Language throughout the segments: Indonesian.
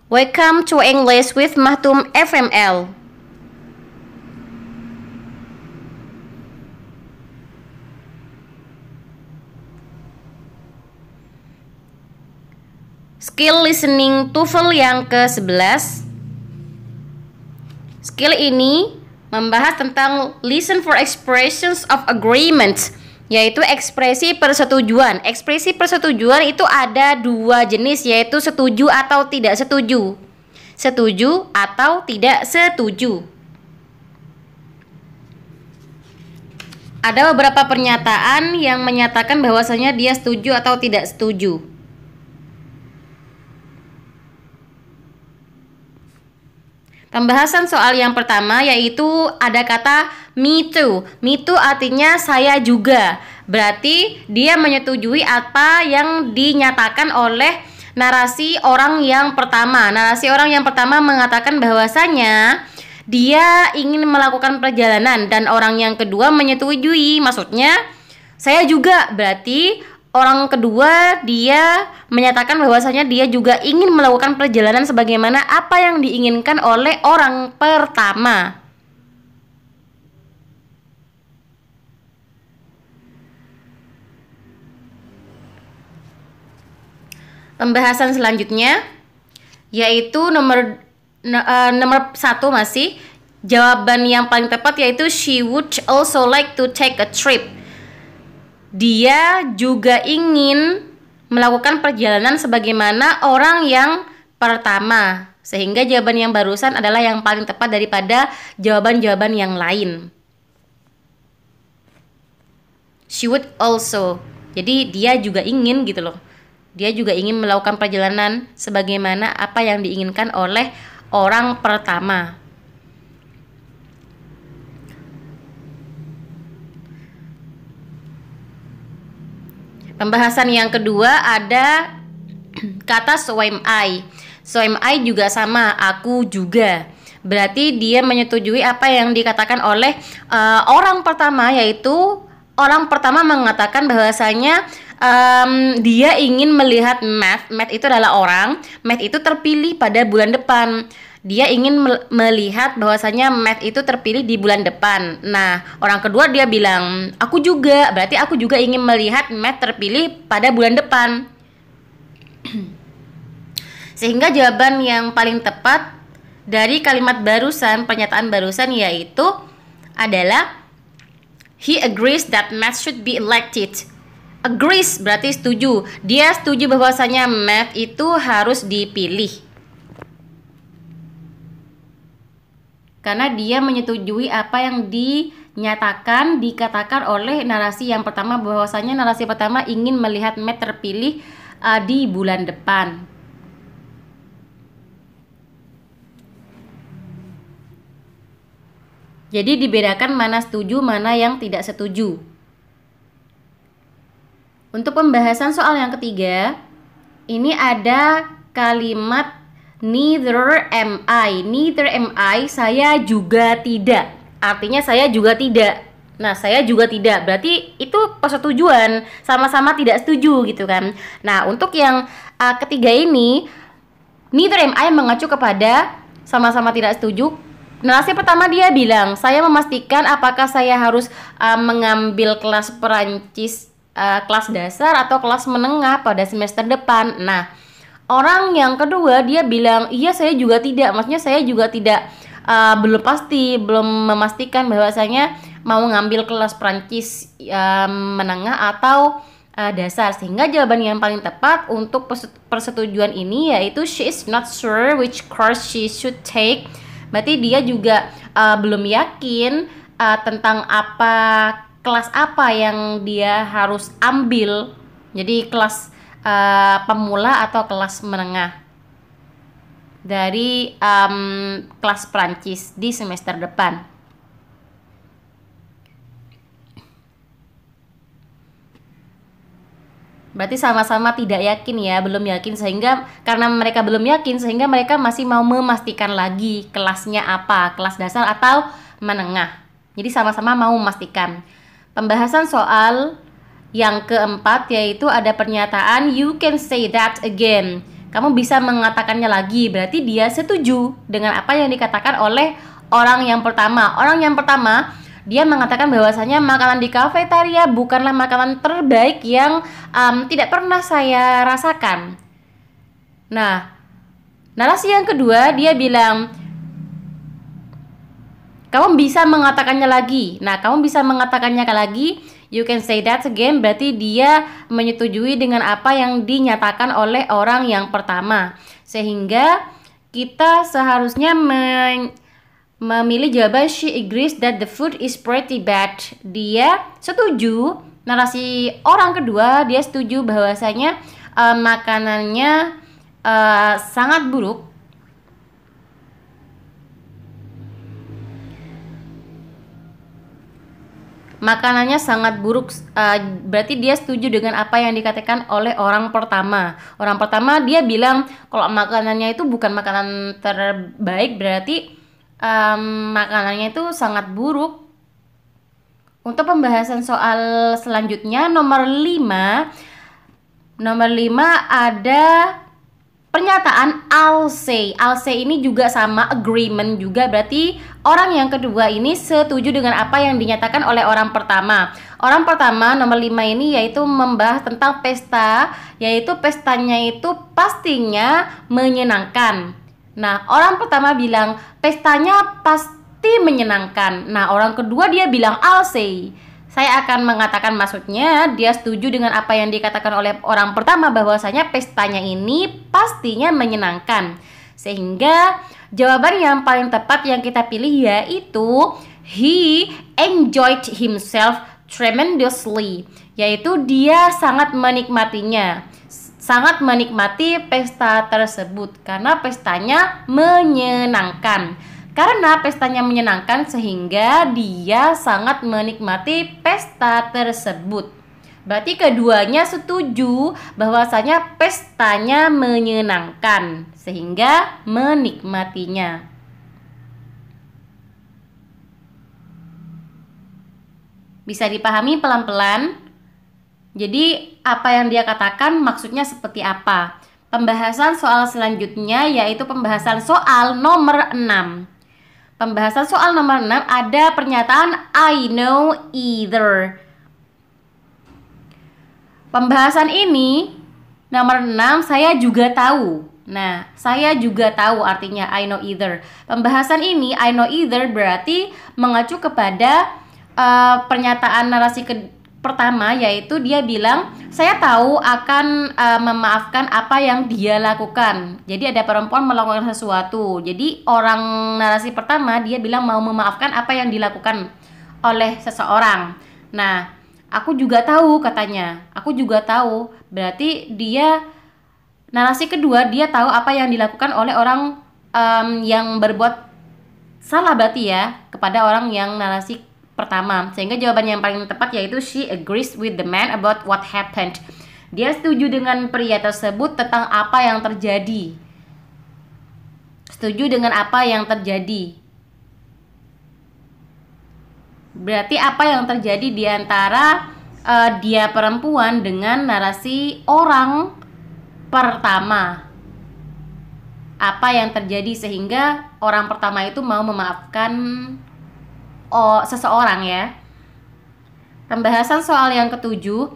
Welcome to English with Mahtum FML. Skill listening TOEFL yang ke-11. Skill ini membahas tentang listen for expressions of agreement, yaitu ekspresi persetujuan. Ekspresi persetujuan itu ada dua jenis, yaitu setuju atau tidak setuju. Setuju atau tidak setuju. Ada beberapa pernyataan yang menyatakan bahwasanya dia setuju atau tidak setuju. Pembahasan soal yang pertama yaitu ada kata me too. Me too artinya saya juga. Berarti dia menyetujui apa yang dinyatakan oleh narasi orang yang pertama. Narasi orang yang pertama mengatakan bahwasanya dia ingin melakukan perjalanan dan orang yang kedua menyetujui. Maksudnya saya juga, berarti orang kedua dia menyatakan bahwasanya dia juga ingin melakukan perjalanan sebagaimana apa yang diinginkan oleh orang pertama. Pembahasan selanjutnya yaitu nomor 1 masih. Jawaban yang paling tepat yaitu she would also like to take a trip. Dia juga ingin melakukan perjalanan sebagaimana orang yang pertama. Sehingga jawaban yang barusan adalah yang paling tepat daripada jawaban-jawaban yang lain. She would also. Jadi dia juga ingin gitu loh. Dia juga ingin melakukan perjalanan sebagaimana apa yang diinginkan oleh orang pertama. Pembahasan yang kedua ada kata so am I. So am I juga sama, aku juga. Berarti dia menyetujui apa yang dikatakan oleh orang pertama, yaitu orang pertama mengatakan bahwasanya dia ingin melihat Matt. Matt itu adalah orang. Matt itu terpilih pada bulan depan. Dia ingin melihat bahwasanya Matt itu terpilih di bulan depan. Nah, orang kedua dia bilang, aku juga. Berarti aku juga ingin melihat Matt terpilih pada bulan depan. Sehingga jawaban yang paling tepat dari kalimat barusan, pernyataan barusan yaitu adalah he agrees that Matt should be elected. Agrees berarti setuju. Dia setuju bahwasanya Matt itu harus dipilih. Karena dia menyetujui apa yang dikatakan oleh narasi yang pertama, bahwasanya narasi pertama ingin melihat Matt terpilih di bulan depan. Jadi dibedakan mana setuju, mana yang tidak setuju. Untuk pembahasan soal yang ketiga, ini ada kalimat neither am I. Neither am I, saya juga tidak. Artinya saya juga tidak. Nah, saya juga tidak. Berarti itu persetujuan, sama-sama tidak setuju gitu kan. Nah, untuk yang ketiga ini, neither am I mengacu kepada sama-sama tidak setuju. Narasi pertama dia bilang, saya memastikan apakah saya harus mengambil kelas Perancis kelas dasar atau kelas menengah pada semester depan. Nah, orang yang kedua dia bilang, iya saya juga tidak. Maksudnya saya juga tidak, belum pasti, belum memastikan bahwasanya mau ngambil kelas Perancis menengah atau dasar. Sehingga jawaban yang paling tepat untuk persetujuan ini yaitu she is not sure which course she should take. Berarti dia juga belum yakin tentang kelas apa yang dia harus ambil. Jadi kelas pemula atau kelas menengah dari kelas Prancis di semester depan. Berarti sama-sama tidak yakin ya, belum yakin, sehingga karena mereka belum yakin sehingga mereka masih mau memastikan lagi kelasnya apa, kelas dasar atau menengah. Jadi sama-sama mau memastikan. Pembahasan soal yang keempat yaitu ada pernyataan you can say that again. Kamu bisa mengatakannya lagi. Berarti dia setuju dengan apa yang dikatakan oleh orang yang pertama. Orang yang pertama, dia mengatakan bahwasanya makanan di kafetaria bukanlah makanan terbaik yang tidak pernah saya rasakan. Nah, narasi yang kedua, dia bilang, kamu bisa mengatakannya lagi. Nah, kamu bisa mengatakannya lagi. You can say that again. Berarti dia menyetujui dengan apa yang dinyatakan oleh orang yang pertama. Sehingga kita seharusnya memilih jawaban she agrees that the food is pretty bad. Dia setuju. Narasi orang kedua, dia setuju bahwasanya makanannya sangat buruk. Makanannya sangat buruk, berarti dia setuju dengan apa yang dikatakan oleh orang pertama. Orang pertama dia bilang kalau makanannya itu bukan makanan terbaik, berarti makanannya itu sangat buruk. Untuk pembahasan soal selanjutnya nomor 5 ada pernyataan I'll say. I'll say ini juga sama, agreement juga, berarti orang yang kedua ini setuju dengan apa yang dinyatakan oleh orang pertama. Orang pertama nomor 5 ini yaitu membahas tentang pesta, yaitu pestanya itu pastinya menyenangkan. Nah, orang pertama bilang pestanya pasti menyenangkan. Nah, orang kedua dia bilang I'll say. Saya akan mengatakan, maksudnya dia setuju dengan apa yang dikatakan oleh orang pertama bahwasanya pestanya ini pastinya menyenangkan. Sehingga jawaban yang paling tepat yang kita pilih yaitu he enjoyed himself tremendously, yaitu dia sangat menikmatinya. Sangat menikmati pesta tersebut karena pestanya menyenangkan. Karena pestanya menyenangkan sehingga dia sangat menikmati pesta tersebut. Berarti keduanya setuju bahwasanya pestanya menyenangkan sehingga menikmatinya. Bisa dipahami pelan-pelan. Jadi apa yang dia katakan maksudnya seperti apa? Pembahasan soal selanjutnya yaitu pembahasan soal nomor 6. Pembahasan soal nomor 6 ada pernyataan I know either. Pembahasan ini nomor 6 saya juga tahu. Nah, saya juga tahu artinya I know either. Pembahasan ini I know either berarti mengacu kepada pernyataan narasi pertama, yaitu dia bilang saya tahu akan memaafkan apa yang dia lakukan. Jadi ada perempuan melakukan sesuatu. Jadi orang narasi pertama dia bilang mau memaafkan apa yang dilakukan oleh seseorang. Nah, aku juga tahu katanya. Aku juga tahu. Berarti dia narasi kedua dia tahu apa yang dilakukan oleh orang yang berbuat salah berarti ya kepada orang yang narasi pertama. Sehingga jawaban yang paling tepat yaitu she agrees with the man about what happened. Dia setuju dengan pria tersebut tentang apa yang terjadi. Setuju dengan apa yang terjadi. Berarti apa yang terjadi di antara dia perempuan dengan narasi orang pertama. Apa yang terjadi sehingga orang pertama itu mau memaafkan seseorang ya. Pembahasan soal yang ketujuh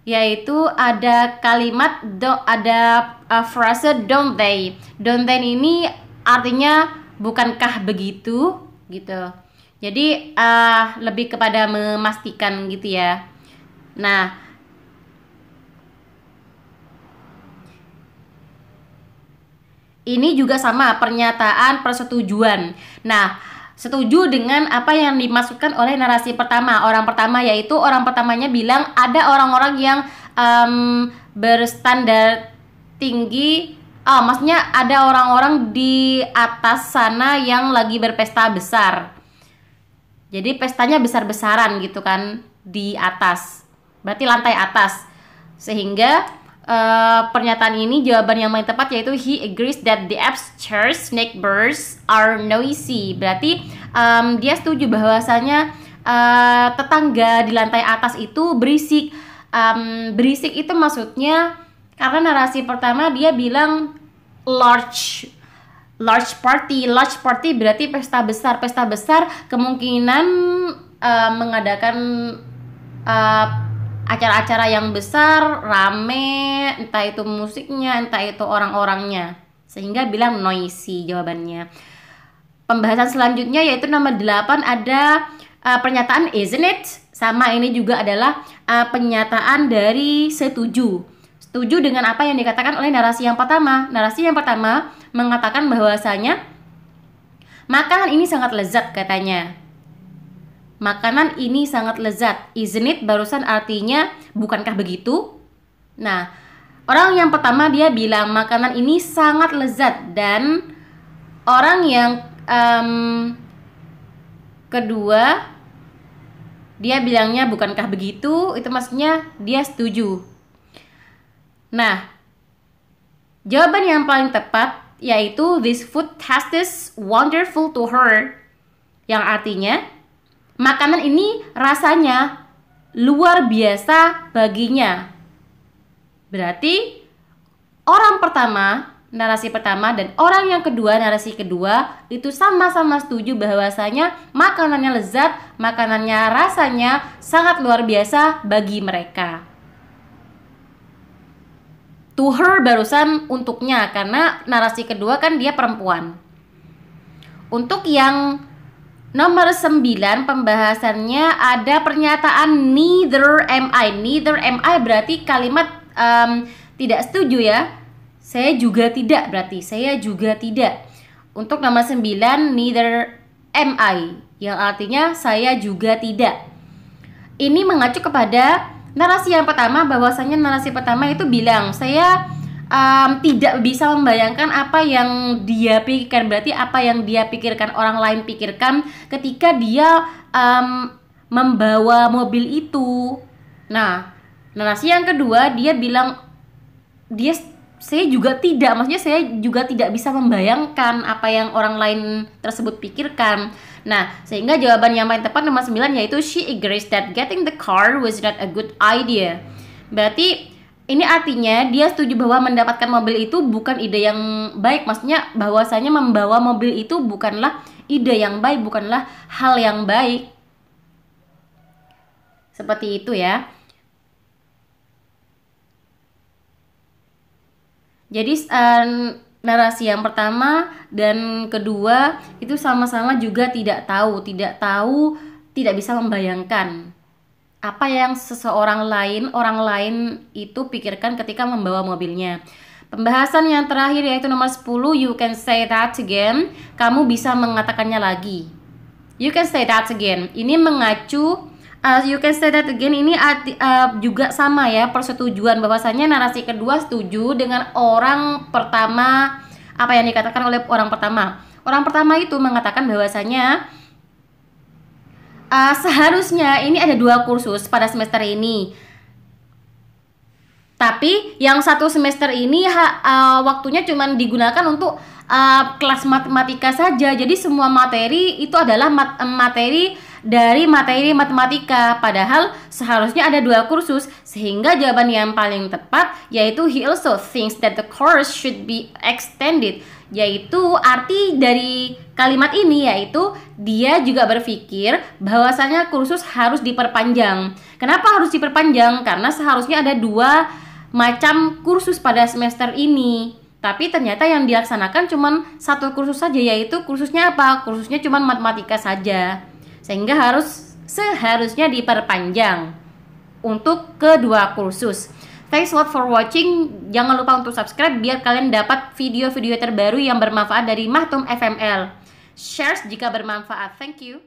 yaitu ada kalimat frase don't they. Don't they ini artinya bukankah begitu gitu. Jadi lebih kepada memastikan gitu ya. Nah, ini juga sama pernyataan persetujuan. Nah, setuju dengan apa yang dimaksudkan oleh narasi pertama. Orang pertama yaitu orang pertamanya bilang ada orang-orang yang berstandar tinggi. Maksudnya ada orang-orang di atas sana yang lagi berpesta besar. Jadi pestanya besar-besaran gitu kan di atas. Berarti lantai atas. Sehingga pernyataan ini jawaban yang paling tepat yaitu he agrees that the upstairs neighbors are noisy. Berarti dia setuju bahwasanya tetangga di lantai atas itu berisik. Berisik itu maksudnya Karena narasi pertama dia bilang large party berarti pesta besar kemungkinan mengadakan acara-acara yang besar, rame, entah itu musiknya, entah itu orang-orangnya, sehingga bilang noisy jawabannya. Pembahasan selanjutnya yaitu nomor 8 ada pernyataan isn't it, sama ini juga adalah pernyataan dari setuju dengan apa yang dikatakan oleh narasi yang pertama. Narasi yang pertama mengatakan bahwasanya makanan ini sangat lezat katanya. Makanan ini sangat lezat. Isn't it barusan artinya bukankah begitu? Nah, orang yang pertama dia bilang makanan ini sangat lezat, dan orang yang kedua dia bilangnya bukankah begitu, itu maksudnya dia setuju. Nah, jawaban yang paling tepat yaitu this food tastes wonderful to her, yang artinya makanan ini rasanya luar biasa baginya. Berarti orang pertama, narasi pertama, dan orang yang kedua, narasi kedua, itu sama-sama setuju bahwasanya makanannya lezat, makanannya rasanya sangat luar biasa bagi mereka. To her barusan untuknya, karena narasi kedua kan dia perempuan. Untuk yang nomor 9 pembahasannya ada pernyataan neither am I. Neither am I berarti kalimat tidak setuju ya. Saya juga tidak, berarti saya juga tidak. Untuk nomor 9 neither am I, yang artinya saya juga tidak. Ini mengacu kepada narasi yang pertama, bahwasanya narasi pertama itu bilang saya tidak bisa membayangkan apa yang dia pikirkan. Berarti apa yang dia pikirkan orang lain pikirkan ketika dia membawa mobil itu. Nah, narasi yang kedua dia bilang saya juga tidak, maksudnya saya juga tidak bisa membayangkan apa yang orang lain tersebut pikirkan. Nah, sehingga jawaban yang paling tepat nomor 9 yaitu she agrees that getting the car was not a good idea. Berarti ini artinya dia setuju bahwa mendapatkan mobil itu bukan ide yang baik. Maksudnya bahwasanya membawa mobil itu bukanlah ide yang baik, bukanlah hal yang baik. Seperti itu ya. Jadi narasi yang pertama dan kedua itu sama-sama juga tidak tahu, tidak bisa membayangkan apa yang orang lain itu pikirkan ketika membawa mobilnya. Pembahasan yang terakhir yaitu nomor 10, you can say that again. Kamu bisa mengatakannya lagi. You can say that again. Ini mengacu you can say that again ini juga sama ya, persetujuan bahwasanya narasi kedua setuju dengan orang pertama, apa yang dikatakan oleh orang pertama. Orang pertama itu mengatakan bahwasanya seharusnya ini ada 2 kursus pada semester ini. Tapi yang satu semester ini waktunya cuma digunakan untuk kelas matematika saja. Jadi semua materi itu adalah materi dari materi matematika, padahal seharusnya ada 2 kursus. Sehingga jawaban yang paling tepat yaitu he also thinks that the course should be extended, yaitu arti dari kalimat ini yaitu dia juga berpikir bahwasanya kursus harus diperpanjang. Kenapa harus diperpanjang? Karena seharusnya ada 2 macam kursus pada semester ini, tapi ternyata yang dilaksanakan cuma 1 kursus saja, yaitu kursusnya apa? Kursusnya cuma matematika saja. Sehingga seharusnya diperpanjang untuk kedua kursus. Thanks a lot for watching. Jangan lupa untuk subscribe biar kalian dapat video-video terbaru yang bermanfaat dari Mahtum FML. Share jika bermanfaat. Thank you.